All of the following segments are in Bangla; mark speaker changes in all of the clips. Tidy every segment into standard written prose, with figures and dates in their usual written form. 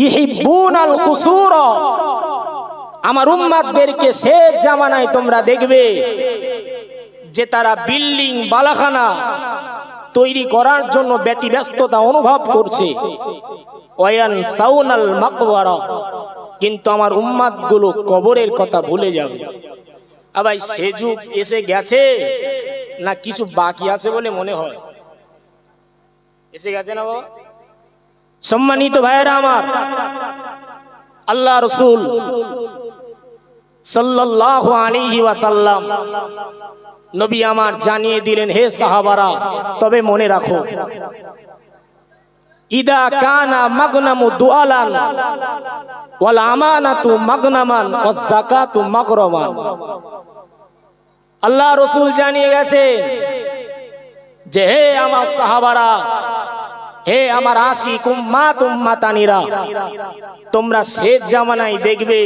Speaker 1: ইহিব্বুনাল কুসুর, আমার উম্মতদেরকে শেষ জামানায় তোমরা দেখবে যে তারা বিল্ডিং বালাখানা তৈরি করার জন্য ব্যতিব্যস্ততা অনুভব করছে। ওয়ায়ানসাউনাল মাকবারা, কিন্তু আমার উম্মতগুলো কবরের কথা ভুলে যাবে। ভাই সে যুগ এসে গেছে না কিছু বাকি আছে বলে মনে হয়? এসে গেছে না বাবা? সম্মানিত ভাইয়েরা আমার, আল্লাহ রাসূল সাল্লাল্লাহু আলাইহি ওয়াসাল্লাম নবী আমার জানিয়ে দিলেন, হে সাহাবারা তবে মনে রাখো, ইদা কানা মাগনামু দুআলান ওয়াল আমানাতু মাগনামান ওয়াজ যাকাতু মাগরামান। আল্লাহ রাসূল জানিয়ে গেছেন যে হে আমার সাহাবারা, হে আমার আশিক উম্মাত উম্মাতানিরা, তোমরা শেষ জামানায় দেখবে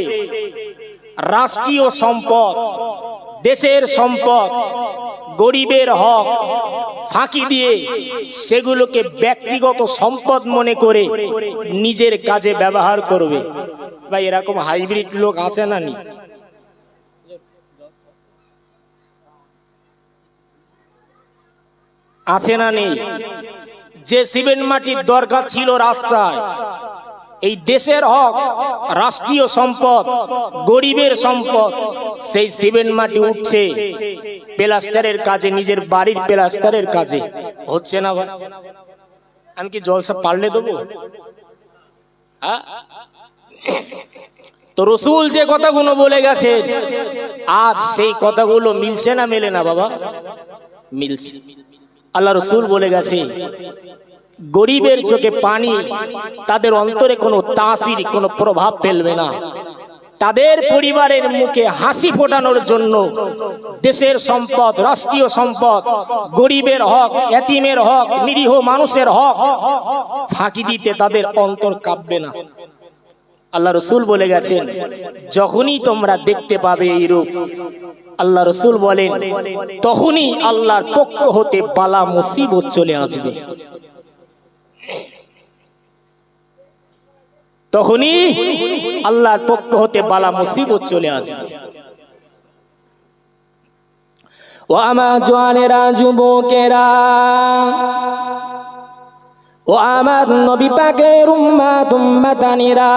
Speaker 1: রাষ্ট্রীয় সম্পদ, দেশের সম্পদ, গরিবের হক ফাঁকি দিয়ে সেগুলোকে ব্যক্তিগত সম্পদ মনে করে নিজের কাজে ব্যবহার করবে। ভাই এরকম হাইব্রিড লোক আছে না নি? আছে না নেই? যে সিমেন্ট মাটির দরকার ছিল রাস্তায়, এই দেশের হক, রাষ্ট্রীয় সম্পদ, গরিবের সম্পদ, সেই সিমেন্ট মাটি উঠছে প্লাস্টারের কাজে, নিজের বাড়ির প্লাস্টারের কাজে। হচ্ছে না ভাই? আমি কি জলসা পাল্টে দেবো? তো রসুল যে কথাগুলো বলে গেছে আজ সেই কথাগুলো মিলছে না মেলে না বাবা? মিলছে। আল্লাহ রসুল বলে গেছে গরিবের চোখে পানি তাদের অন্তরে কোনো তাসির, কোনো প্রভাব ফেলবে না। তাদের পরিবারের মুখে হাসি ফোটানোর জন্য দেশের সম্পদ, রাষ্ট্রীয় সম্পদ, গরিবের হক, এতিমের হক, নিরীহ মানুষের হক ফাঁকি দিতে তাদের অন্তর কাঁপবে না। আল্লাহ রসুল বলে গেছেন যখনই তোমরা দেখতে পাবে এই রূপ, আল্লাহ রসুল বলেন তখনই আল্লাহর পক্ষ হতে বালা মুসিবত চলে আসবে। তখনই আল্লাহর পক্ষ হতে বালা মুসিবত চলে আসবে। ও আমার জওয়ানেরা, যুবকেরা, ও আমার নবী পাকের উম্মাত উম্মাতানিরা,